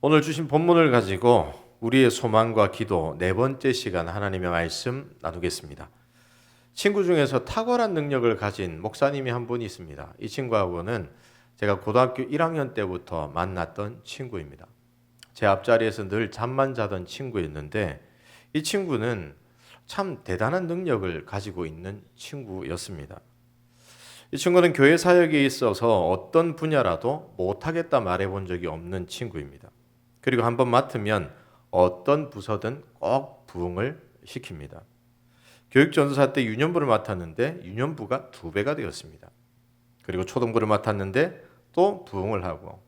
오늘 주신 본문을 가지고 우리의 소망과 기도 네 번째 시간 하나님의 말씀 나누겠습니다. 친구 중에서 탁월한 능력을 가진 목사님이 한 분이 있습니다. 이 친구하고는 제가 고등학교 1학년 때부터 만났던 친구입니다. 제 앞자리에서 늘 잠만 자던 친구였는데 이 친구는 참 대단한 능력을 가지고 있는 친구였습니다. 이 친구는 교회 사역에 있어서 어떤 분야라도 못하겠다 말해본 적이 없는 친구입니다. 그리고 한번 맡으면 어떤 부서든 꼭 부응을 시킵니다. 교육전도사 때 유년부를 맡았는데 유년부가 2배가 되었습니다. 그리고 초등부를 맡았는데 또 부응을 하고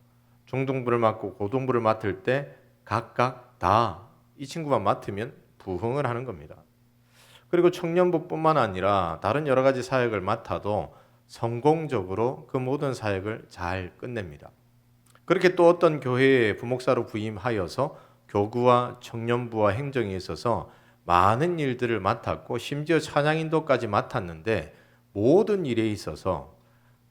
중등부를 맡고 고등부를 맡을 때 각각 다 이 친구만 맡으면 부응을 하는 겁니다. 그리고 청년부뿐만 아니라 다른 여러 가지 사역을 맡아도 성공적으로 그 모든 사역을 잘 끝냅니다. 그렇게 또 어떤 교회에 부목사로 부임하여서 교구와 청년부와 행정에 있어서 많은 일들을 맡았고 심지어 찬양인도까지 맡았는데 모든 일에 있어서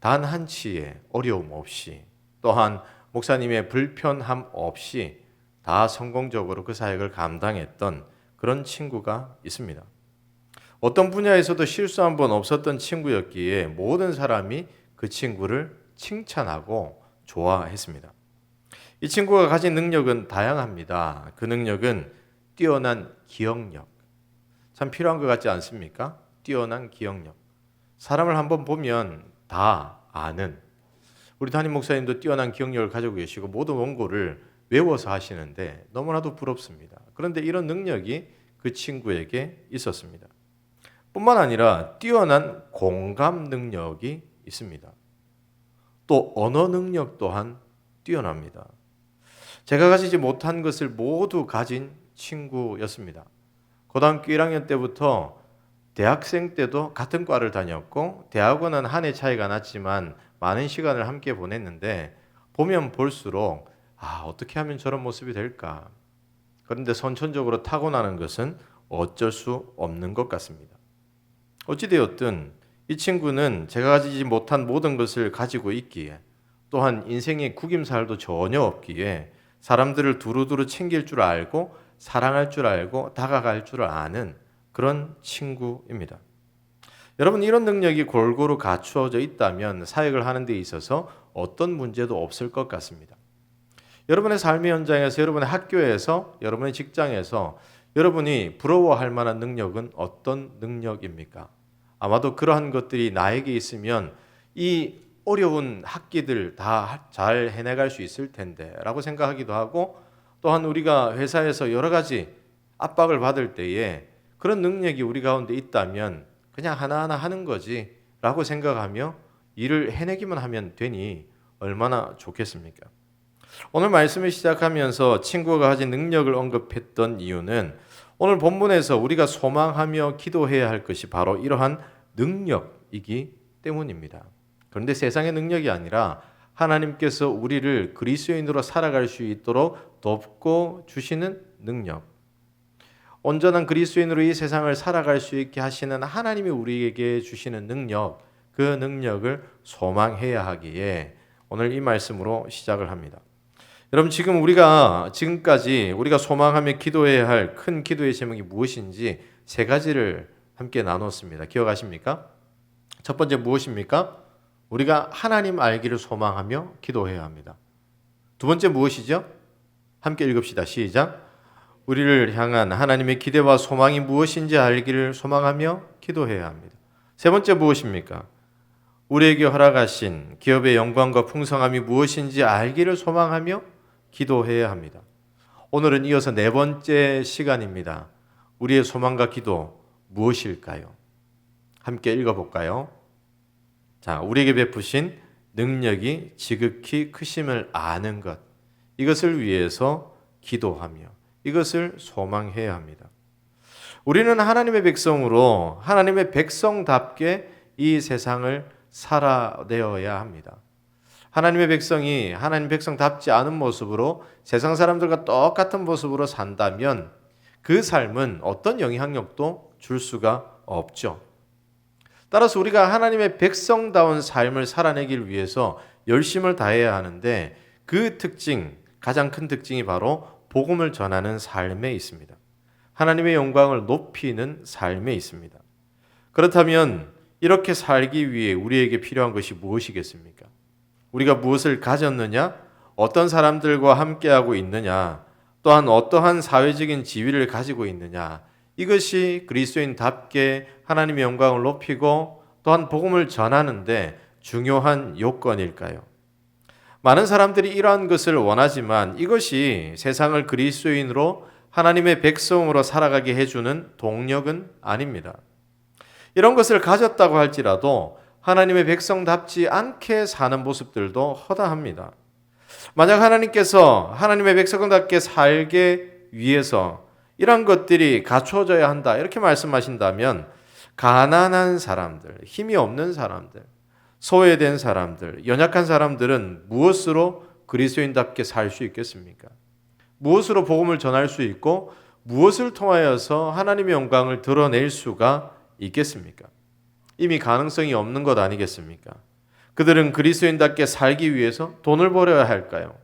단 한치의 어려움 없이 또한 목사님의 불편함 없이 다 성공적으로 그 사역을 감당했던 그런 친구가 있습니다. 어떤 분야에서도 실수 한 번 없었던 친구였기에 모든 사람이 그 친구를 칭찬하고 좋아했습니다. 이 친구가 가진 능력은 다양합니다. 그 능력은 뛰어난 기억력. 참 필요한 것 같지 않습니까? 뛰어난 기억력. 사람을 한번 보면 다 아는. 우리 담임 목사님도 뛰어난 기억력을 가지고 계시고 모든 원고를 외워서 하시는데 너무나도 부럽습니다. 그런데 이런 능력이 그 친구에게 있었습니다. 뿐만 아니라 뛰어난 공감 능력이 있습니다. 또 언어 능력 또한 뛰어납니다. 제가 가지지 못한 것을 모두 가진 친구였습니다. 고등학교 1학년 때부터 대학생 때도 같은 과를 다녔고 대학원은 한 해 차이가 났지만 많은 시간을 함께 보냈는데 보면 볼수록 어떻게 하면 저런 모습이 될까? 그런데 선천적으로 타고나는 것은 어쩔 수 없는 것 같습니다. 어찌되었든 이 친구는 제가 가지지 못한 모든 것을 가지고 있기에 또한 인생의 구김살도 전혀 없기에 사람들을 두루두루 챙길 줄 알고 사랑할 줄 알고 다가갈 줄 아는 그런 친구입니다. 여러분 이런 능력이 골고루 갖추어져 있다면 사역을 하는 데 있어서 어떤 문제도 없을 것 같습니다. 여러분의 삶의 현장에서 여러분의 학교에서 여러분의 직장에서 여러분이 부러워할 만한 능력은 어떤 능력입니까? 아마도 그러한 것들이 나에게 있으면 이 어려운 학기들 다 잘 해내갈 수 있을 텐데 라고 생각하기도 하고 또한 우리가 회사에서 여러 가지 압박을 받을 때에 그런 능력이 우리 가운데 있다면 그냥 하나하나 하는 거지 라고 생각하며 일을 해내기만 하면 되니 얼마나 좋겠습니까? 오늘 말씀을 시작하면서 친구가 가진 능력을 언급했던 이유는 오늘 본문에서 우리가 소망하며 기도해야 할 것이 바로 이러한 능력이기 때문입니다. 그런데 세상의 능력이 아니라 하나님께서 우리를 그리스도인으로 살아갈 수 있도록 돕고 주시는 능력. 온전한 그리스도인으로 이 세상을 살아갈 수 있게 하시는 하나님이 우리에게 주시는 능력, 그 능력을 소망해야 하기에 오늘 이 말씀으로 시작을 합니다. 여러분 지금까지 우리가 소망하며 기도해야 할 큰 기도의 제목이 무엇인지 3가지를 함께 나눴습니다. 기억하십니까? 첫 번째 무엇입니까? 우리가 하나님 알기를 소망하며 기도해야 합니다. 두 번째 무엇이죠? 함께 읽읍시다. 시작. 우리를 향한 하나님의 기대와 소망이 무엇인지 알기를 소망하며 기도해야 합니다. 세 번째 무엇입니까? 우리에게 허락하신 기업의 영광과 풍성함이 무엇인지 알기를 소망하며 기도해야 합니다. 오늘은 이어서 4번째 시간입니다. 우리의 소망과 기도 무엇일까요? 함께 읽어볼까요? 자, 우리에게 베푸신 능력이 지극히 크심을 아는 것, 이것을 위해서 기도하며 이것을 소망해야 합니다. 우리는 하나님의 백성으로 하나님의 백성답게 이 세상을 살아내어야 합니다. 하나님의 백성이 하나님 백성답지 않은 모습으로 세상 사람들과 똑같은 모습으로 산다면 그 삶은 어떤 영향력도 줄 수가 없죠. 따라서 우리가 하나님의 백성다운 삶을 살아내기 위해서 열심을 다해야 하는데 그 특징, 가장 큰 특징이 바로 복음을 전하는 삶에 있습니다. 하나님의 영광을 높이는 삶에 있습니다. 그렇다면 이렇게 살기 위해 우리에게 필요한 것이 무엇이겠습니까? 우리가 무엇을 가졌느냐? 어떤 사람들과 함께하고 있느냐? 또한 어떠한 사회적인 지위를 가지고 있느냐? 이것이 그리스도인답게 하나님의 영광을 높이고 또한 복음을 전하는데 중요한 요건일까요? 많은 사람들이 이러한 것을 원하지만 이것이 세상을 그리스도인으로 하나님의 백성으로 살아가게 해주는 동력은 아닙니다. 이런 것을 가졌다고 할지라도 하나님의 백성답지 않게 사는 모습들도 허다합니다. 만약 하나님께서 하나님의 백성답게 살게 위해서 이런 것들이 갖춰져야 한다 이렇게 말씀하신다면 가난한 사람들, 힘이 없는 사람들, 소외된 사람들, 연약한 사람들은 무엇으로 그리스도인답게 살 수 있겠습니까? 무엇으로 복음을 전할 수 있고 무엇을 통하여서 하나님의 영광을 드러낼 수가 있겠습니까? 이미 가능성이 없는 것 아니겠습니까? 그들은 그리스도인답게 살기 위해서 돈을 벌어야 할까요?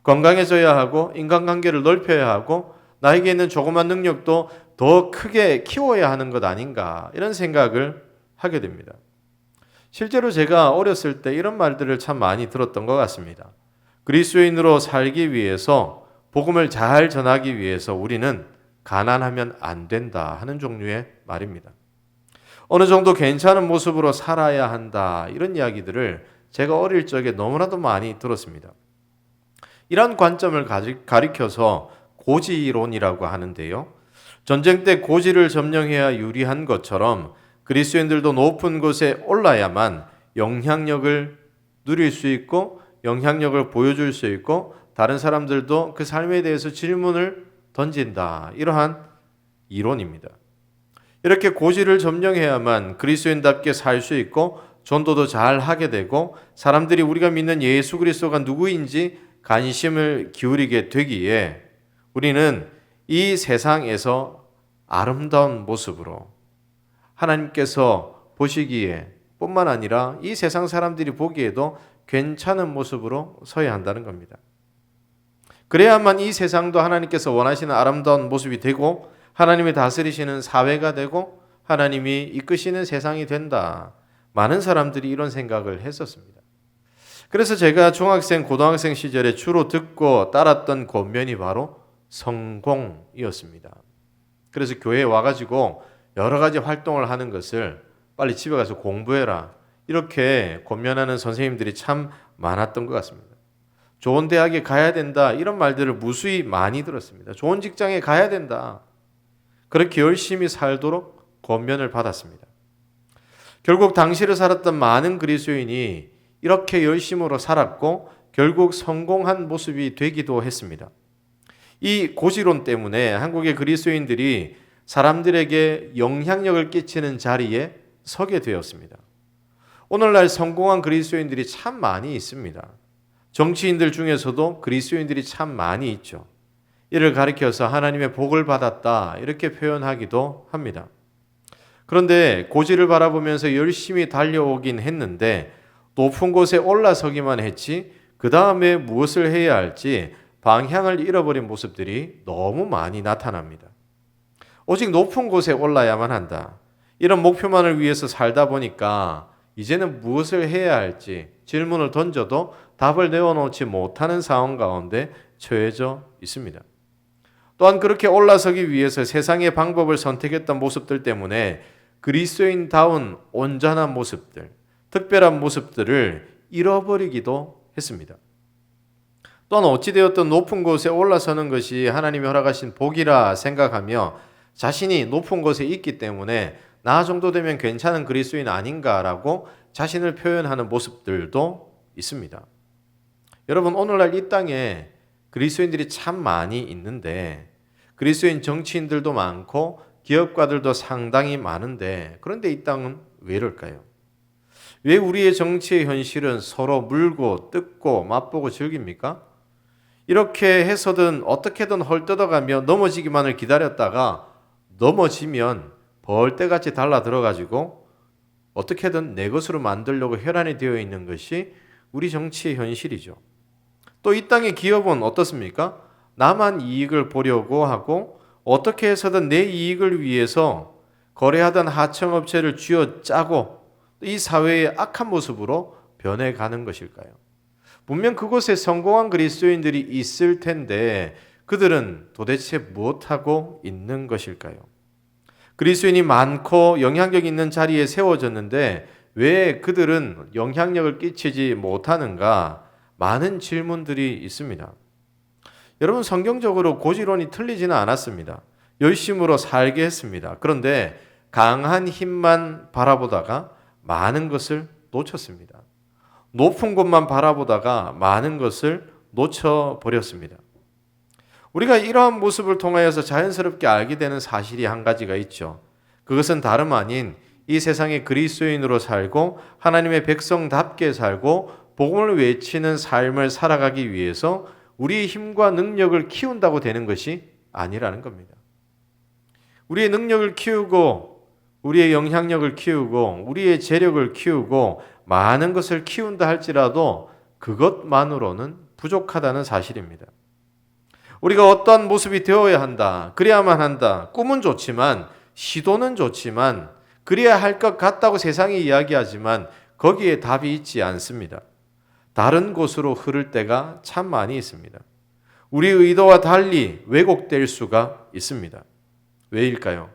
건강해져야 하고 인간관계를 넓혀야 하고 나에게 있는 조그만 능력도 더 크게 키워야 하는 것 아닌가 이런 생각을 하게 됩니다. 실제로 제가 어렸을 때 이런 말들을 참 많이 들었던 것 같습니다. 그리스도인으로 살기 위해서 복음을 잘 전하기 위해서 우리는 가난하면 안 된다 하는 종류의 말입니다. 어느 정도 괜찮은 모습으로 살아야 한다 이런 이야기들을 제가 어릴 적에 너무나도 많이 들었습니다. 이런 관점을 가리켜서 고지론이라고 하는데요. 전쟁 때 고지를 점령해야 유리한 것처럼 그리스도인들도 높은 곳에 올라야만 영향력을 누릴 수 있고 영향력을 보여줄 수 있고 다른 사람들도 그 삶에 대해서 질문을 던진다. 이러한 이론입니다. 이렇게 고지를 점령해야만 그리스도인답게 살 수 있고 전도도 잘 하게 되고 사람들이 우리가 믿는 예수 그리스도가 누구인지 관심을 기울이게 되기에 우리는 이 세상에서 아름다운 모습으로 하나님께서 보시기에 뿐만 아니라 이 세상 사람들이 보기에도 괜찮은 모습으로 서야 한다는 겁니다. 그래야만 이 세상도 하나님께서 원하시는 아름다운 모습이 되고 하나님이 다스리시는 사회가 되고 하나님이 이끄시는 세상이 된다. 많은 사람들이 이런 생각을 했었습니다. 그래서 제가 중학생, 고등학생 시절에 주로 듣고 따랐던 권면이 바로 성공이었습니다. 그래서 교회에 와가지고 여러 가지 활동을 하는 것을 빨리 집에 가서 공부해라. 이렇게 권면하는 선생님들이 참 많았던 것 같습니다. 좋은 대학에 가야 된다. 이런 말들을 무수히 많이 들었습니다. 좋은 직장에 가야 된다. 그렇게 열심히 살도록 권면을 받았습니다. 결국 당시를 살았던 많은 그리스도인이 이렇게 열심으로 살았고 결국 성공한 모습이 되기도 했습니다. 이 고지론 때문에 한국의 그리스도인들이 사람들에게 영향력을 끼치는 자리에 서게 되었습니다. 오늘날 성공한 그리스도인들이 참 많이 있습니다. 정치인들 중에서도 그리스도인들이 참 많이 있죠. 이를 가리켜서 하나님의 복을 받았다 이렇게 표현하기도 합니다. 그런데 고지를 바라보면서 열심히 달려오긴 했는데 높은 곳에 올라서기만 했지 그 다음에 무엇을 해야 할지 방향을 잃어버린 모습들이 너무 많이 나타납니다. 오직 높은 곳에 올라야만 한다. 이런 목표만을 위해서 살다 보니까 이제는 무엇을 해야 할지 질문을 던져도 답을 내어놓지 못하는 상황 가운데 처해져 있습니다. 또한 그렇게 올라서기 위해서 세상의 방법을 선택했던 모습들 때문에 그리스도인다운 온전한 모습들, 특별한 모습들을 잃어버리기도 했습니다. 또한 어찌되었든 높은 곳에 올라서는 것이 하나님이 허락하신 복이라 생각하며 자신이 높은 곳에 있기 때문에 나 정도 되면 괜찮은 그리스도인 아닌가라고 자신을 표현하는 모습들도 있습니다. 여러분 오늘날 이 땅에 그리스도인들이 참 많이 있는데 그리스도인 정치인들도 많고 기업가들도 상당히 많은데 그런데 이 땅은 왜 이럴까요? 왜 우리의 정치의 현실은 서로 물고 뜯고 맛보고 즐깁니까? 이렇게 해서든 어떻게든 헐뜯어가며 넘어지기만을 기다렸다가 넘어지면 벌떼같이 달라들어가지고 어떻게든 내 것으로 만들려고 혈안이 되어 있는 것이 우리 정치의 현실이죠. 또 이 땅의 기업은 어떻습니까? 나만 이익을 보려고 하고 어떻게 해서든 내 이익을 위해서 거래하던 하청업체를 쥐어짜고 이 사회의 악한 모습으로 변해가는 것일까요? 분명 그곳에 성공한 그리스도인들이 있을 텐데 그들은 도대체 무엇하고 있는 것일까요? 그리스도인이 많고 영향력 있는 자리에 세워졌는데 왜 그들은 영향력을 끼치지 못하는가? 많은 질문들이 있습니다. 여러분, 성경적으로 고지론이 틀리지는 않았습니다. 열심으로 살게 했습니다. 그런데 강한 힘만 바라보다가 많은 것을 놓쳤습니다. 높은 곳만 바라보다가 많은 것을 놓쳐버렸습니다. 우리가 이러한 모습을 통하여서 자연스럽게 알게 되는 사실이 한 가지가 있죠. 그것은 다름 아닌 이 세상의 그리스도인으로 살고 하나님의 백성답게 살고 복음을 외치는 삶을 살아가기 위해서 우리의 힘과 능력을 키운다고 되는 것이 아니라는 겁니다. 우리의 능력을 키우고 우리의 영향력을 키우고 우리의 재력을 키우고 많은 것을 키운다 할지라도 그것만으로는 부족하다는 사실입니다. 우리가 어떠한 모습이 되어야 한다, 그래야만 한다, 꿈은 좋지만 시도는 좋지만 그래야 할 것 같다고 세상이 이야기하지만 거기에 답이 있지 않습니다. 다른 곳으로 흐를 때가 참 많이 있습니다. 우리의 의도와 달리 왜곡될 수가 있습니다. 왜일까요?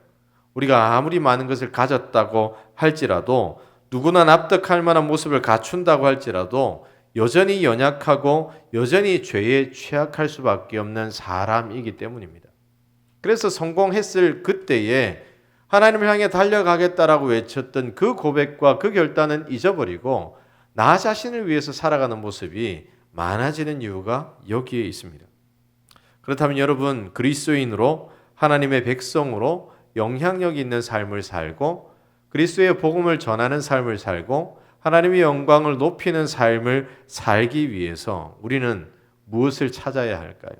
우리가 아무리 많은 것을 가졌다고 할지라도 누구나 납득할 만한 모습을 갖춘다고 할지라도 여전히 연약하고 여전히 죄에 취약할 수밖에 없는 사람이기 때문입니다. 그래서 성공했을 그때에 하나님을 향해 달려가겠다라고 외쳤던 그 고백과 그 결단은 잊어버리고 나 자신을 위해서 살아가는 모습이 많아지는 이유가 여기에 있습니다. 그렇다면 여러분, 그리스도인으로 하나님의 백성으로 영향력 있는 삶을 살고 그리스도의 복음을 전하는 삶을 살고 하나님의 영광을 높이는 삶을 살기 위해서 우리는 무엇을 찾아야 할까요?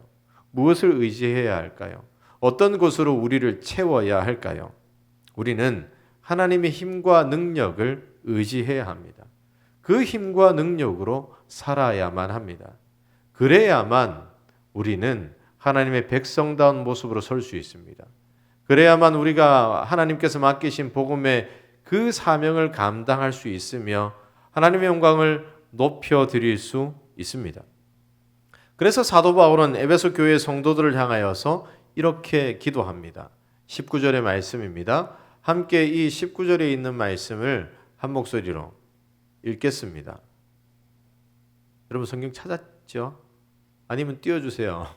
무엇을 의지해야 할까요? 어떤 것으로 우리를 채워야 할까요? 우리는 하나님의 힘과 능력을 의지해야 합니다. 그 힘과 능력으로 살아야만 합니다. 그래야만 우리는 하나님의 백성다운 모습으로 설 수 있습니다. 그래야만 우리가 하나님께서 맡기신 복음의 그 사명을 감당할 수 있으며 하나님의 영광을 높여드릴 수 있습니다. 그래서 사도 바울은 에베소 교회 성도들을 향하여서 이렇게 기도합니다. 19절의 말씀입니다. 함께 이 19절에 있는 말씀을 한 목소리로 읽겠습니다. 여러분 성경 찾았죠? 아니면 띄워주세요.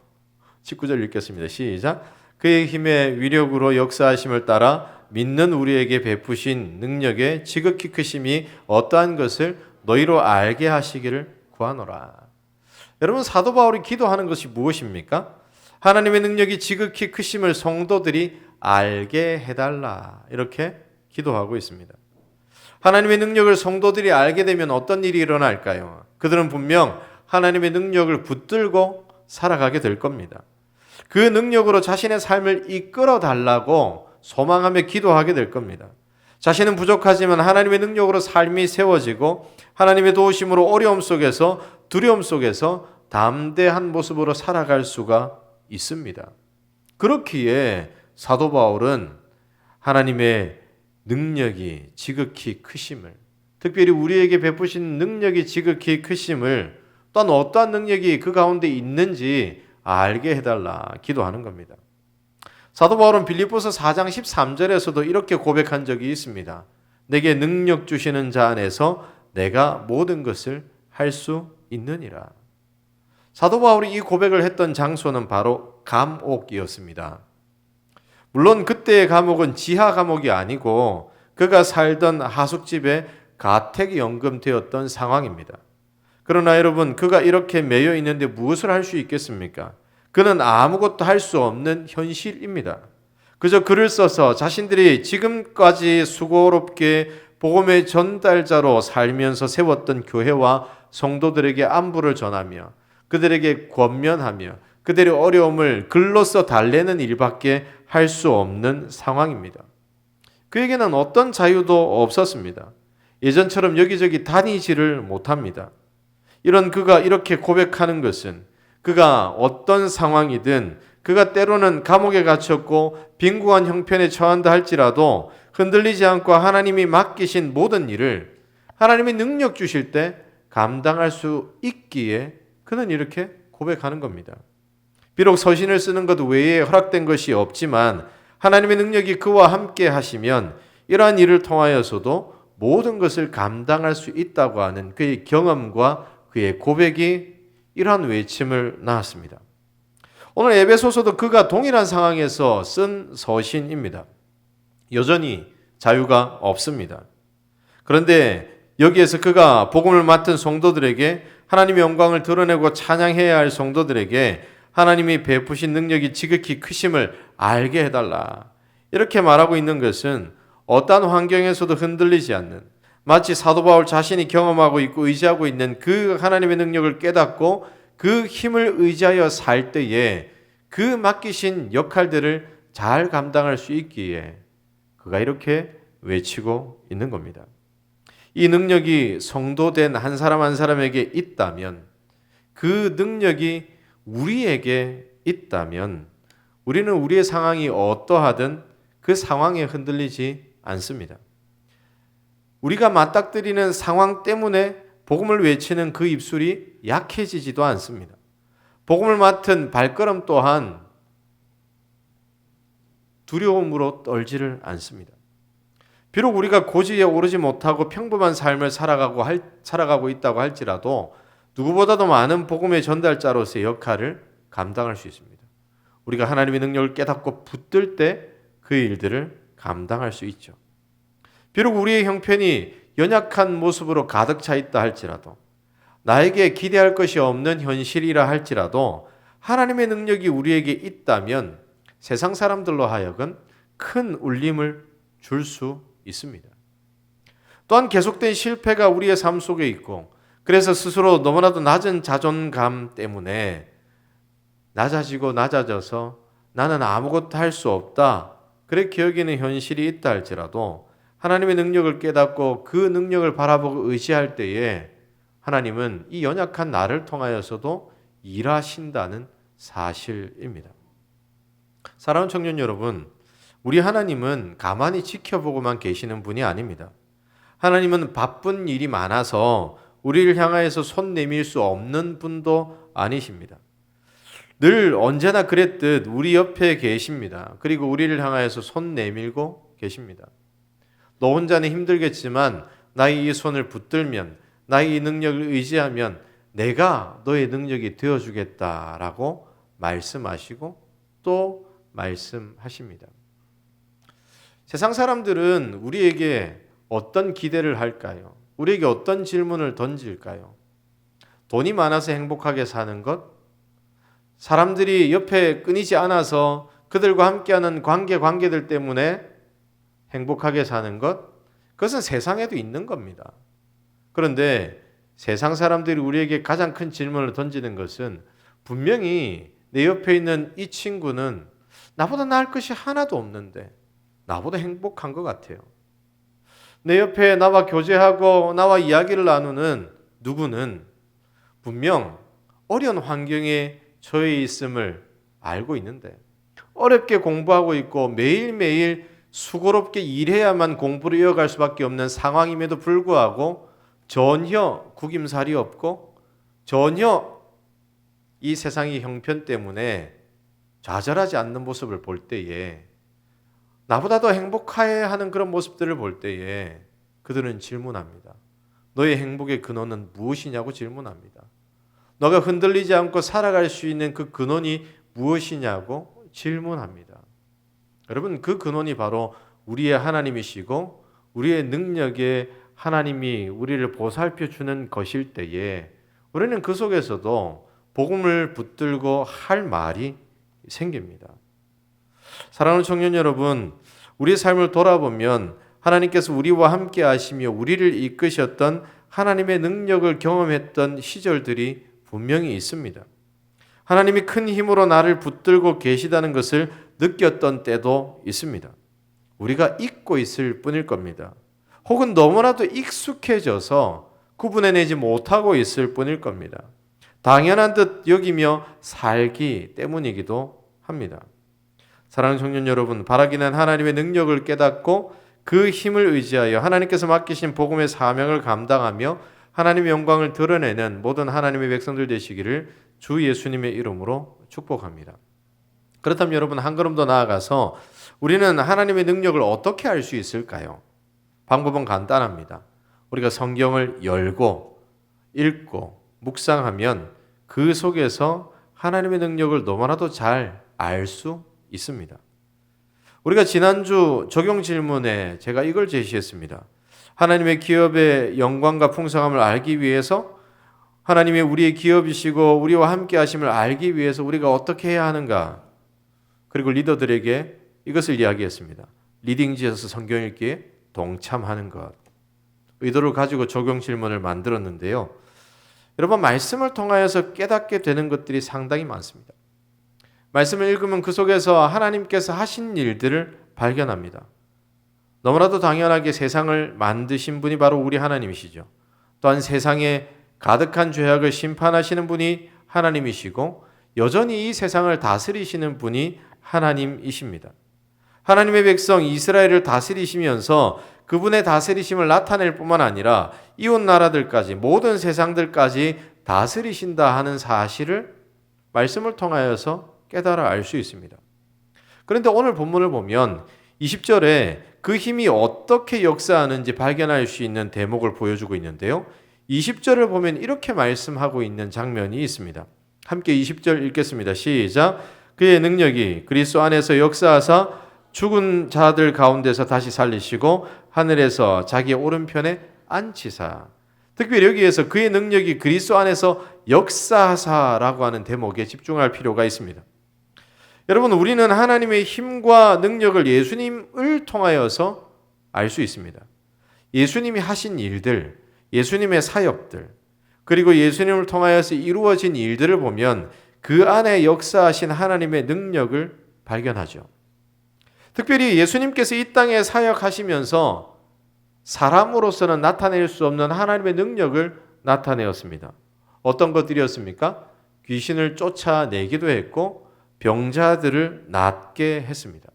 19절 읽겠습니다. 시작. 그의 힘의 위력으로 역사하심을 따라 믿는 우리에게 베푸신 능력의 지극히 크심이 어떠한 것을 너희로 알게 하시기를 구하노라. 여러분, 사도 바울이 기도하는 것이 무엇입니까? 하나님의 능력이 지극히 크심을 성도들이 알게 해달라, 이렇게 기도하고 있습니다. 하나님의 능력을 성도들이 알게 되면 어떤 일이 일어날까요? 그들은 분명 하나님의 능력을 붙들고 살아가게 될 겁니다. 그 능력으로 자신의 삶을 이끌어 달라고 소망하며 기도하게 될 겁니다. 자신은 부족하지만 하나님의 능력으로 삶이 세워지고 하나님의 도우심으로 어려움 속에서 두려움 속에서 담대한 모습으로 살아갈 수가 있습니다. 그렇기에 사도 바울은 하나님의 능력이 지극히 크심을, 특별히 우리에게 베푸신 능력이 지극히 크심을, 또한 어떠한 능력이 그 가운데 있는지 알게 해달라 기도하는 겁니다. 사도 바울은 빌립보서 4장 13절에서도 이렇게 고백한 적이 있습니다. 내게 능력 주시는 자 안에서 내가 모든 것을 할 수 있느니라. 사도 바울이 이 고백을 했던 장소는 바로 감옥이었습니다. 물론 그때의 감옥은 지하 감옥이 아니고 그가 살던 하숙집에 가택 연금되었던 상황입니다. 그러나 여러분, 그가 이렇게 매여 있는데 무엇을 할 수 있겠습니까? 그는 아무것도 할 수 없는 현실입니다. 그저 글을 써서 자신들이 지금까지 수고롭게 복음의 전달자로 살면서 세웠던 교회와 성도들에게 안부를 전하며 그들에게 권면하며 그들의 어려움을 글로써 달래는 일밖에 할 수 없는 상황입니다. 그에게는 어떤 자유도 없었습니다. 예전처럼 여기저기 다니지를 못합니다. 이런 그가 이렇게 고백하는 것은 그가 어떤 상황이든 그가 때로는 감옥에 갇혔고 빈궁한 형편에 처한다 할지라도 흔들리지 않고 하나님이 맡기신 모든 일을 하나님이 능력 주실 때 감당할 수 있기에 그는 이렇게 고백하는 겁니다. 비록 서신을 쓰는 것 외에 허락된 것이 없지만 하나님의 능력이 그와 함께 하시면 이러한 일을 통하여서도 모든 것을 감당할 수 있다고 하는 그의 경험과 그의 고백이 이러한 외침을 낳았습니다. 오늘 에베소서도 그가 동일한 상황에서 쓴 서신입니다. 여전히 자유가 없습니다. 그런데 여기에서 그가 복음을 맡은 성도들에게 하나님의 영광을 드러내고 찬양해야 할 성도들에게 하나님이 베푸신 능력이 지극히 크심을 알게 해달라. 이렇게 말하고 있는 것은 어떠한 환경에서도 흔들리지 않는, 마치 사도 바울 자신이 경험하고 있고 의지하고 있는 그 하나님의 능력을 깨닫고 그 힘을 의지하여 살 때에 그 맡기신 역할들을 잘 감당할 수 있기에 그가 이렇게 외치고 있는 겁니다. 이 능력이 성도된 한 사람 한 사람에게 있다면, 그 능력이 우리에게 있다면 우리는 우리의 상황이 어떠하든 그 상황에 흔들리지 않습니다. 우리가 맞닥뜨리는 상황 때문에 복음을 외치는 그 입술이 약해지지도 않습니다. 복음을 맡은 발걸음 또한 두려움으로 떨지를 않습니다. 비록 우리가 고지에 오르지 못하고 평범한 삶을 살아가고 있다고 할지라도 누구보다도 많은 복음의 전달자로서의 역할을 감당할 수 있습니다. 우리가 하나님의 능력을 깨닫고 붙들 때 그 일들을 감당할 수 있죠. 비록 우리의 형편이 연약한 모습으로 가득 차 있다 할지라도, 나에게 기대할 것이 없는 현실이라 할지라도 하나님의 능력이 우리에게 있다면 세상 사람들로 하여금 큰 울림을 줄 수 있습니다. 또한 계속된 실패가 우리의 삶 속에 있고, 그래서 스스로 너무나도 낮은 자존감 때문에 낮아져서 나는 아무것도 할 수 없다, 그렇게 여기는 현실이 있다 할지라도 하나님의 능력을 깨닫고 그 능력을 바라보고 의지할 때에 하나님은 이 연약한 나를 통하여서도 일하신다는 사실입니다. 사랑하는 청년 여러분, 우리 하나님은 가만히 지켜보고만 계시는 분이 아닙니다. 하나님은 바쁜 일이 많아서 우리를 향하여서 손 내밀 수 없는 분도 아니십니다. 늘 언제나 그랬듯 우리 옆에 계십니다. 그리고 우리를 향하여서 손 내밀고 계십니다. 너 혼자는 힘들겠지만 나의 이 손을 붙들면, 나의 이 능력을 의지하면 내가 너의 능력이 되어주겠다라고 말씀하시고 또 말씀하십니다. 세상 사람들은 우리에게 어떤 기대를 할까요? 우리에게 어떤 질문을 던질까요? 돈이 많아서 행복하게 사는 것? 사람들이 옆에 끊이지 않아서 그들과 함께하는 관계들 때문에 행복하게 사는 것? 그것은 세상에도 있는 겁니다. 그런데 세상 사람들이 우리에게 가장 큰 질문을 던지는 것은 분명히 내 옆에 있는 이 친구는 나보다 나을 것이 하나도 없는데 나보다 행복한 것 같아요. 내 옆에 나와 교제하고 나와 이야기를 나누는 누구는 분명 어려운 환경에 처해 있음을 알고 있는데, 어렵게 공부하고 있고 매일매일 수고롭게 일해야만 공부를 이어갈 수밖에 없는 상황임에도 불구하고 전혀 구김살이 없고 전혀 이 세상의 형편 때문에 좌절하지 않는 모습을 볼 때에, 나보다 더 행복해야 하는 그런 모습들을 볼 때에 그들은 질문합니다. 너의 행복의 근원은 무엇이냐고 질문합니다. 너가 흔들리지 않고 살아갈 수 있는 그 근원이 무엇이냐고 질문합니다. 여러분, 그 근원이 바로 우리의 하나님이시고 우리의 능력에 하나님이 우리를 보살펴 주는 것일 때에 우리는 그 속에서도 복음을 붙들고 할 말이 생깁니다. 사랑하는 청년 여러분, 우리의 삶을 돌아보면 하나님께서 우리와 함께 하시며 우리를 이끄셨던 하나님의 능력을 경험했던 시절들이 분명히 있습니다. 하나님이 큰 힘으로 나를 붙들고 계시다는 것을 느꼈던 때도 있습니다. 우리가 잊고 있을 뿐일 겁니다. 혹은 너무나도 익숙해져서 구분해내지 못하고 있을 뿐일 겁니다. 당연한 듯 여기며 살기 때문이기도 합니다. 사랑하는 청년 여러분, 바라기는 하나님의 능력을 깨닫고 그 힘을 의지하여 하나님께서 맡기신 복음의 사명을 감당하며 하나님의 영광을 드러내는 모든 하나님의 백성들 되시기를 주 예수님의 이름으로 축복합니다. 그렇다면 여러분, 한 걸음 더 나아가서 우리는 하나님의 능력을 어떻게 알 수 있을까요? 방법은 간단합니다. 우리가 성경을 열고 읽고 묵상하면 그 속에서 하나님의 능력을 너무나도 잘 알 수 있습니다. 우리가 지난주 적용 질문에 제가 이걸 제시했습니다. 하나님의 기업의 영광과 풍성함을 알기 위해서, 하나님이 우리의 기업이시고 우리와 함께 하심을 알기 위해서 우리가 어떻게 해야 하는가? 그리고 리더들에게 이것을 이야기했습니다. 리딩지에서 성경 읽기에 동참하는 것. 의도를 가지고 적용 질문을 만들었는데요. 여러분, 말씀을 통하여서 깨닫게 되는 것들이 상당히 많습니다. 말씀을 읽으면 그 속에서 하나님께서 하신 일들을 발견합니다. 너무나도 당연하게 세상을 만드신 분이 바로 우리 하나님이시죠. 또한 세상에 가득한 죄악을 심판하시는 분이 하나님이시고 여전히 이 세상을 다스리시는 분이 하나님이십니다. 하나님의 백성 이스라엘을 다스리시면서 그분의 다스리심을 나타낼 뿐만 아니라 이웃 나라들까지, 모든 세상들까지 다스리신다 하는 사실을 말씀을 통하여서 깨달아 알 수 있습니다. 그런데 오늘 본문을 보면 20절에 그 힘이 어떻게 역사하는지 발견할 수 있는 대목을 보여주고 있는데요. 20절을 보면 이렇게 말씀하고 있는 장면이 있습니다. 함께 20절 읽겠습니다. 시작. 그의 능력이 그리스도 안에서 역사하사 죽은 자들 가운데서 다시 살리시고 하늘에서 자기의 오른편에 앉히사. 특별히 여기에서 그의 능력이 그리스도 안에서 역사하사라고 하는 대목에 집중할 필요가 있습니다. 여러분, 우리는 하나님의 힘과 능력을 예수님을 통하여서 알 수 있습니다. 예수님이 하신 일들, 예수님의 사역들, 그리고 예수님을 통하여서 이루어진 일들을 보면 그 안에 역사하신 하나님의 능력을 발견하죠. 특별히 예수님께서 이 땅에 사역하시면서 사람으로서는 나타낼 수 없는 하나님의 능력을 나타내었습니다. 어떤 것들이었습니까? 귀신을 쫓아내기도 했고 병자들을 낫게 했습니다.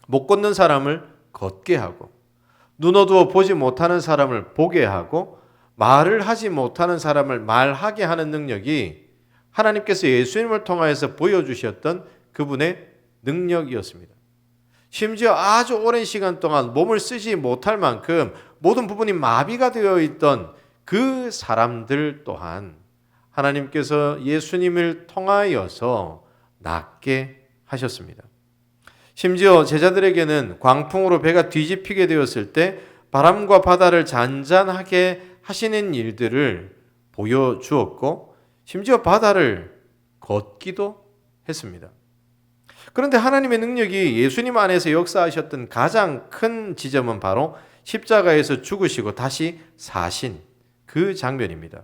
못 걷는 사람을 걷게 하고, 눈 어두워 보지 못하는 사람을 보게 하고, 말을 하지 못하는 사람을 말하게 하는 능력이 하나님께서 예수님을 통하여서 보여주셨던 그분의 능력이었습니다. 심지어 아주 오랜 시간 동안 몸을 쓰지 못할 만큼 모든 부분이 마비가 되어 있던 그 사람들 또한 하나님께서 예수님을 통하여서 낫게 하셨습니다. 심지어 제자들에게는 광풍으로 배가 뒤집히게 되었을 때 바람과 바다를 잔잔하게 하시는 일들을 보여주었고, 심지어 바다를 걷기도 했습니다. 그런데 하나님의 능력이 예수님 안에서 역사하셨던 가장 큰 지점은 바로 십자가에서 죽으시고 다시 사신 그 장면입니다.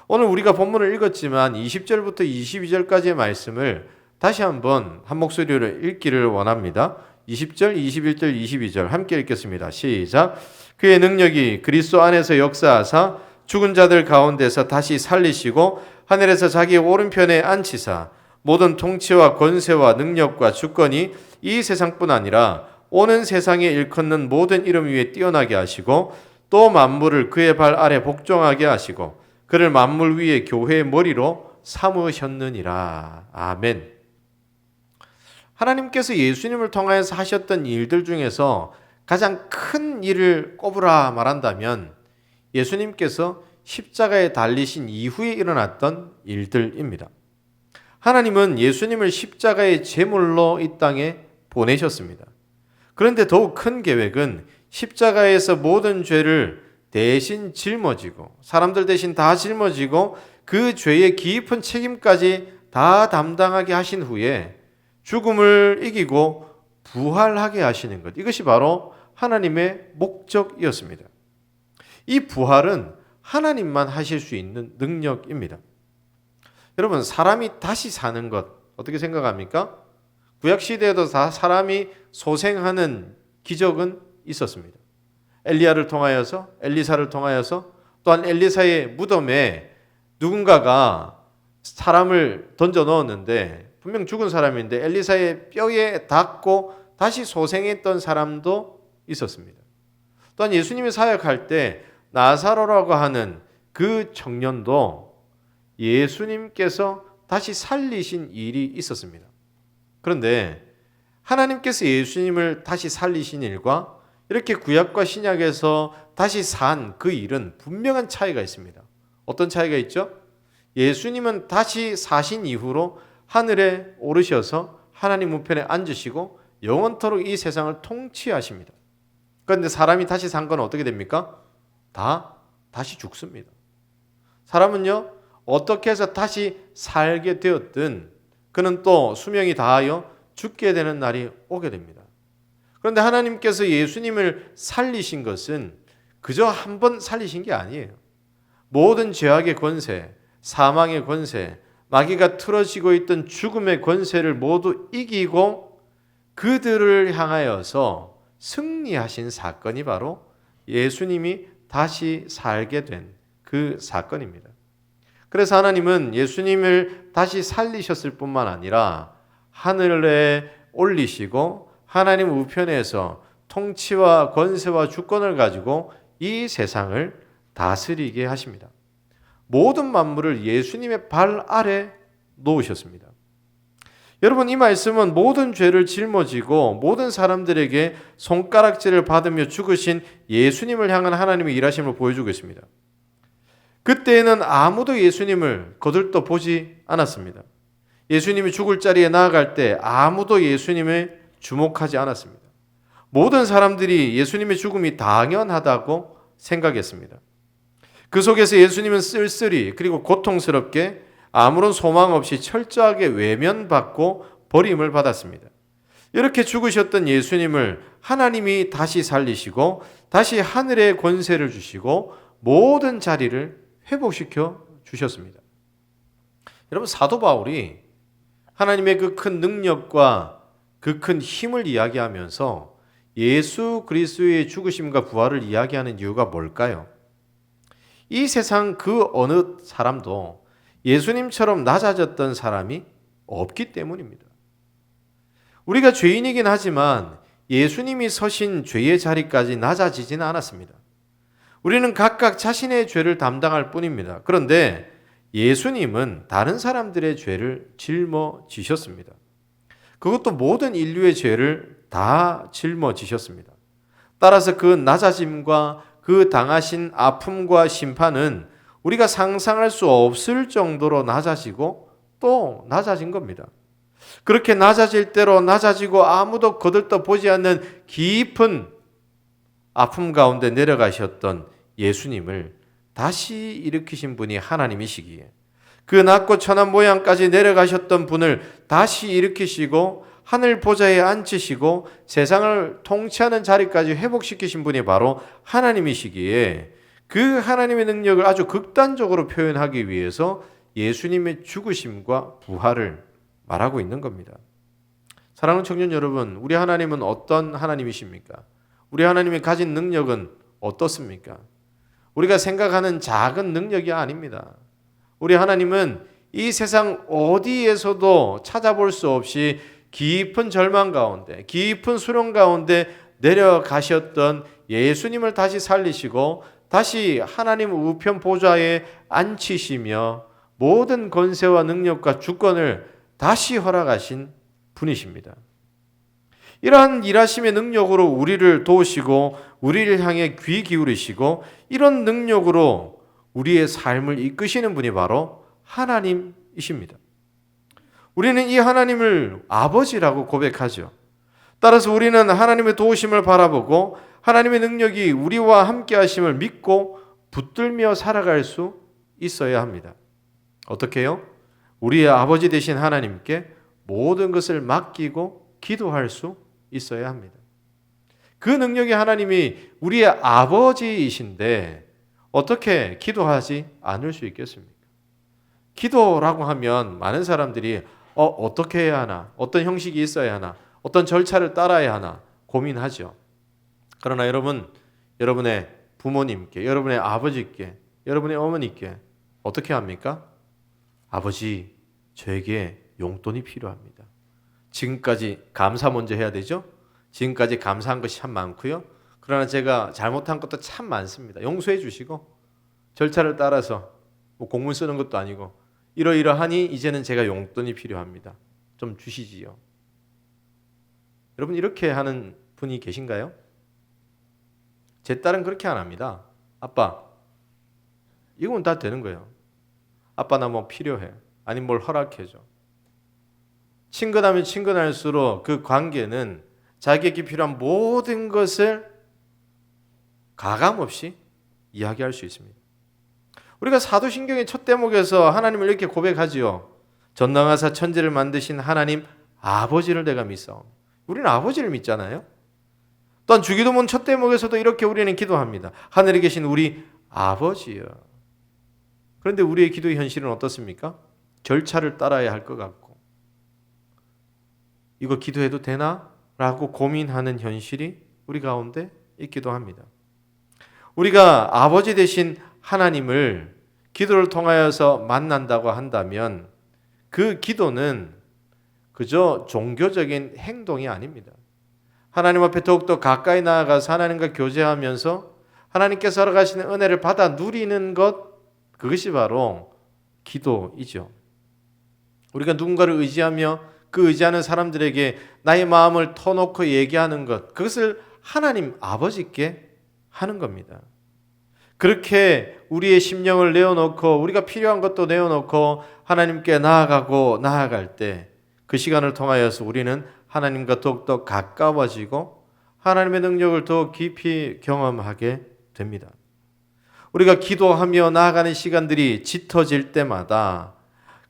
오늘 우리가 본문을 읽었지만 20절부터 22절까지의 말씀을 다시 한번 한 목소리로 읽기를 원합니다. 20절, 21절, 22절 함께 읽겠습니다. 시작. 그의 능력이 그리스도 안에서 역사하사 죽은 자들 가운데서 다시 살리시고 하늘에서 자기 오른편에 앉히사 모든 통치와 권세와 능력과 주권이 이 세상뿐 아니라 오는 세상에 일컫는 모든 이름 위에 뛰어나게 하시고 또 만물을 그의 발 아래 복종하게 하시고 그를 만물 위에 교회의 머리로 삼으셨느니라. 아멘. 하나님께서 예수님을 통하여서 하셨던 일들 중에서 가장 큰 일을 꼽으라 말한다면 예수님께서 십자가에 달리신 이후에 일어났던 일들입니다. 하나님은 예수님을 십자가의 제물로 이 땅에 보내셨습니다. 그런데 더욱 큰 계획은 십자가에서 모든 죄를 대신 짊어지고 사람들 대신 다 짊어지고 그 죄의 깊은 책임까지 다 담당하게 하신 후에 죽음을 이기고 부활하게 하시는 것, 이것이 바로 하나님의 목적이었습니다. 이 부활은 하나님만 하실 수 있는 능력입니다. 여러분, 사람이 다시 사는 것 어떻게 생각합니까? 구약시대에도 다 사람이 소생하는 기적은 있었습니다. 엘리야를 통하여서, 엘리사를 통하여서 또한 엘리사의 무덤에 누군가가 사람을 던져 넣었는데 분명 죽은 사람인데 엘리사의 뼈에 닿고 다시 소생했던 사람도 있었습니다. 또한 예수님이 사역할 때 나사로라고 하는 그 청년도 예수님께서 다시 살리신 일이 있었습니다. 그런데 하나님께서 예수님을 다시 살리신 일과 이렇게 구약과 신약에서 다시 산 그 일은 분명한 차이가 있습니다. 어떤 차이가 있죠? 예수님은 다시 사신 이후로 하늘에 오르셔서 하나님 우편에 앉으시고 영원토록 이 세상을 통치하십니다. 그런데 사람이 다시 산 건 어떻게 됩니까? 다시 죽습니다. 사람은요, 어떻게 해서 다시 살게 되었든 그는 또 수명이 다하여 죽게 되는 날이 오게 됩니다. 그런데 하나님께서 예수님을 살리신 것은 그저 한 번 살리신 게 아니에요. 모든 죄악의 권세, 사망의 권세, 마귀가 틀어지고 있던 죽음의 권세를 모두 이기고 그들을 향하여서 승리하신 사건이 바로 예수님이 다시 살게 된 그 사건입니다. 그래서 하나님은 예수님을 다시 살리셨을 뿐만 아니라 하늘에 올리시고 하나님 우편에서 통치와 권세와 주권을 가지고 이 세상을 다스리게 하십니다. 모든 만물을 예수님의 발 아래 놓으셨습니다. 여러분, 이 말씀은 모든 죄를 짊어지고 모든 사람들에게 손가락질을 받으며 죽으신 예수님을 향한 하나님의 일하심을 보여주고 있습니다. 그때에는 아무도 예수님을 거들떠 보지 않았습니다. 예수님이 죽을 자리에 나아갈 때 아무도 예수님을 주목하지 않았습니다. 모든 사람들이 예수님의 죽음이 당연하다고 생각했습니다. 그 속에서 예수님은 쓸쓸히 그리고 고통스럽게 아무런 소망 없이 철저하게 외면받고 버림을 받았습니다. 이렇게 죽으셨던 예수님을 하나님이 다시 살리시고 다시 하늘의 권세를 주시고 모든 자리를 회복시켜 주셨습니다. 여러분, 사도 바울이 하나님의 그 큰 능력과 그 큰 힘을 이야기하면서 예수 그리스도의 죽으심과 부활을 이야기하는 이유가 뭘까요? 이 세상 그 어느 사람도 예수님처럼 낮아졌던 사람이 없기 때문입니다. 우리가 죄인이긴 하지만 예수님이 서신 죄의 자리까지 낮아지지는 않았습니다. 우리는 각각 자신의 죄를 담당할 뿐입니다. 그런데 예수님은 다른 사람들의 죄를 짊어지셨습니다. 그것도 모든 인류의 죄를 다 짊어지셨습니다. 따라서 그 낮아짐과 그 당하신 아픔과 심판은 우리가 상상할 수 없을 정도로 낮아지고 또 낮아진 겁니다. 그렇게 낮아질 대로 낮아지고 아무도 거들떠 보지 않는 깊은 아픔 가운데 내려가셨던 예수님을 다시 일으키신 분이 하나님이시기에 그 낮고 천한 모양까지 내려가셨던 분을 다시 일으키시고 하늘 보좌에 앉히시고 세상을 통치하는 자리까지 회복시키신 분이 바로 하나님이시기에 그 하나님의 능력을 아주 극단적으로 표현하기 위해서 예수님의 죽으심과 부활을 말하고 있는 겁니다. 사랑하는 청년 여러분, 우리 하나님은 어떤 하나님이십니까? 우리 하나님이 가진 능력은 어떻습니까? 우리가 생각하는 작은 능력이 아닙니다. 우리 하나님은 이 세상 어디에서도 찾아볼 수 없이 깊은 절망 가운데, 깊은 수렁 가운데 내려가셨던 예수님을 다시 살리시고 다시 하나님 우편 보좌에 앉히시며 모든 권세와 능력과 주권을 다시 허락하신 분이십니다. 이러한 일하심의 능력으로 우리를 도우시고 우리를 향해 귀 기울이시고 이런 능력으로 우리의 삶을 이끄시는 분이 바로 하나님이십니다. 우리는 이 하나님을 아버지라고 고백하죠. 따라서 우리는 하나님의 도우심을 바라보고 하나님의 능력이 우리와 함께 하심을 믿고 붙들며 살아갈 수 있어야 합니다. 어떻게 해요? 우리의 아버지 되신 하나님께 모든 것을 맡기고 기도할 수 있어야 합니다. 그 능력이 하나님이 우리의 아버지이신데 어떻게 기도하지 않을 수 있겠습니까? 기도라고 하면 많은 사람들이 어떻게 해야 하나? 어떤 형식이 있어야 하나? 어떤 절차를 따라야 하나? 고민하죠. 그러나 여러분, 여러분의 부모님께, 여러분의 아버지께 여러분의 어머니께 어떻게 합니까? 아버지, 저에게 용돈이 필요합니다. 지금까지 감사 먼저 해야 되죠? 지금까지 감사한 것이 참 많고요. 그러나 제가 잘못한 것도 참 많습니다. 용서해 주시고 절차를 따라서 뭐 공문 쓰는 것도 아니고 이러이러하니 이제는 제가 용돈이 필요합니다. 좀 주시지요. 여러분 이렇게 하는 분이 계신가요? 제 딸은 그렇게 안 합니다. 아빠, 이건 다 되는 거예요. 아빠 나 뭐 필요해. 아니 뭘 허락해줘. 친근하면 친근할수록 그 관계는 자기에게 필요한 모든 것을 가감없이 이야기할 수 있습니다. 우리가 사도신경의 첫 대목에서 하나님을 이렇게 고백하지요. 전능하사 천지를 만드신 하나님 아버지를 내가 믿사옵니다. 우리는 아버지를 믿잖아요. 또한 주기도문 첫 대목에서도 이렇게 우리는 기도합니다. 하늘에 계신 우리 아버지여. 그런데 우리의 기도의 현실은 어떻습니까? 절차를 따라야 할 것 같고 이거 기도해도 되나? 라고 고민하는 현실이 우리 가운데 있기도 합니다. 우리가 아버지 되신 하나님을 기도를 통하여서 만난다고 한다면 그 기도는 그저 종교적인 행동이 아닙니다. 하나님 앞에 더욱더 가까이 나아가서 하나님과 교제하면서 하나님께서 허락하시는 은혜를 받아 누리는 것, 그것이 바로 기도이죠. 우리가 누군가를 의지하며 그 의지하는 사람들에게 나의 마음을 터놓고 얘기하는 것, 그것을 하나님 아버지께 하는 겁니다. 그렇게 우리의 심령을 내어놓고 우리가 필요한 것도 내어놓고 하나님께 나아갈 때 그 시간을 통하여서 우리는 하나님과 더욱더 가까워지고 하나님의 능력을 더 깊이 경험하게 됩니다. 우리가 기도하며 나아가는 시간들이 짙어질 때마다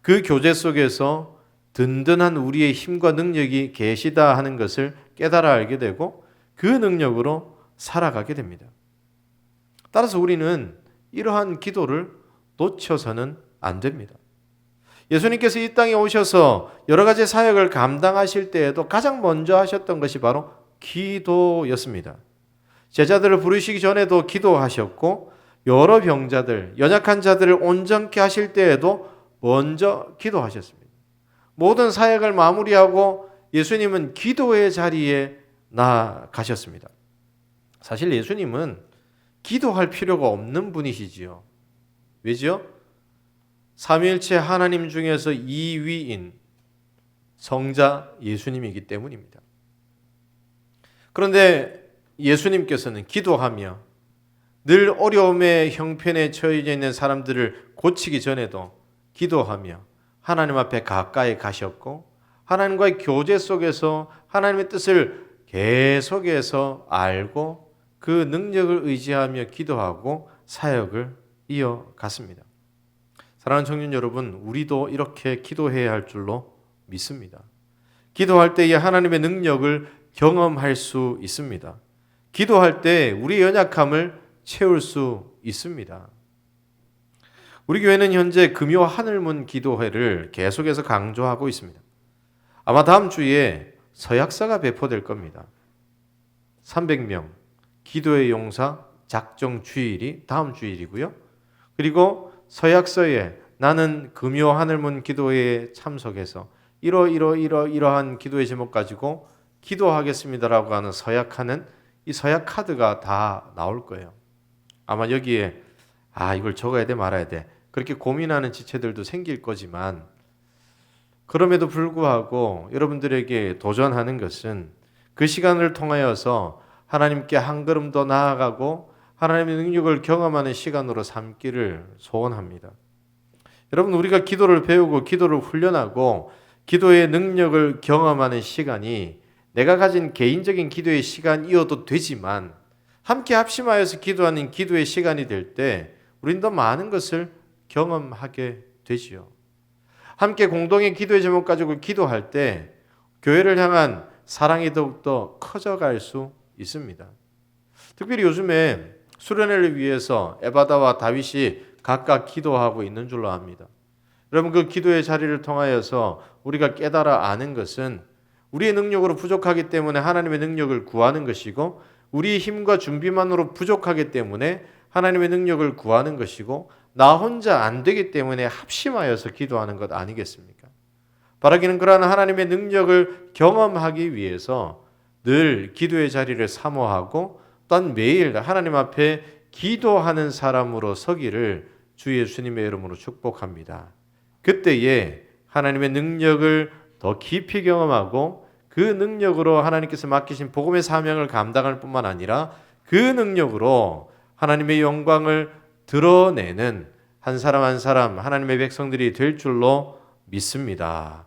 그 교제 속에서 든든한 우리의 힘과 능력이 계시다 하는 것을 깨달아 알게 되고 그 능력으로 살아가게 됩니다. 따라서 우리는 이러한 기도를 놓쳐서는 안 됩니다. 예수님께서 이 땅에 오셔서 여러 가지 사역을 감당하실 때에도 가장 먼저 하셨던 것이 바로 기도였습니다. 제자들을 부르시기 전에도 기도하셨고 여러 병자들, 연약한 자들을 온전케 하실 때에도 먼저 기도하셨습니다. 모든 사역을 마무리하고 예수님은 기도의 자리에 나가셨습니다. 사실 예수님은 기도할 필요가 없는 분이시지요. 왜지요? 삼위일체 하나님 중에서 2위인 성자 예수님이기 때문입니다. 그런데 예수님께서는 기도하며 늘 어려움의 형편에 처해져 있는 사람들을 고치기 전에도 기도하며 하나님 앞에 가까이 가셨고 하나님과의 교제 속에서 하나님의 뜻을 계속해서 알고 그 능력을 의지하며 기도하고 사역을 이어갔습니다. 사랑하는 청년 여러분, 우리도 이렇게 기도해야 할 줄로 믿습니다. 기도할 때에 하나님의 능력을 경험할 수 있습니다. 기도할 때 우리의 연약함을 채울 수 있습니다. 우리 교회는 현재 금요 하늘문 기도회를 계속해서 강조하고 있습니다. 아마 다음 주에 서약서가 배포될 겁니다. 300명 기도의 용사 작정 주일이 다음 주일이고요. 그리고 서약서에 나는 금요 하늘문 기도회에 참석해서 이러한 기도의 제목 가지고 기도하겠습니다라고 하는 서약하는 이 서약 카드가 다 나올 거예요. 아마 여기에 이걸 적어야 돼 말아야 돼 그렇게 고민하는 지체들도 생길 거지만 그럼에도 불구하고 여러분들에게 도전하는 것은 그 시간을 통하여서 하나님께 한 걸음 더 나아가고 하나님의 능력을 경험하는 시간으로 삼기를 소원합니다. 여러분 우리가 기도를 배우고 기도를 훈련하고 기도의 능력을 경험하는 시간이 내가 가진 개인적인 기도의 시간이어도 되지만 함께 합심하여서 기도하는 기도의 시간이 될 때 우린 더 많은 것을 경험하게 되지요. 함께 공동의 기도의 제목 가지고 기도할 때 교회를 향한 사랑이 더욱더 커져갈 수 있습니다. 특별히 요즘에 수련회를 위해서 에바다와 다윗이 각각 기도하고 있는 줄로 압니다. 여러분 그 기도의 자리를 통하여서 우리가 깨달아 아는 것은 우리의 능력으로 부족하기 때문에 하나님의 능력을 구하는 것이고 우리의 힘과 준비만으로 부족하기 때문에 하나님의 능력을 구하는 것이고 나 혼자 안 되기 때문에 합심하여서 기도하는 것 아니겠습니까? 바라기는 그러한 하나님의 능력을 경험하기 위해서 늘 기도의 자리를 사모하고 또한 매일 하나님 앞에 기도하는 사람으로 서기를 주 예수님의 이름으로 축복합니다. 그때에 하나님의 능력을 더 깊이 경험하고 그 능력으로 하나님께서 맡기신 복음의 사명을 감당할 뿐만 아니라 그 능력으로 하나님의 영광을 드러내는 한 사람 한 사람 하나님의 백성들이 될 줄로 믿습니다.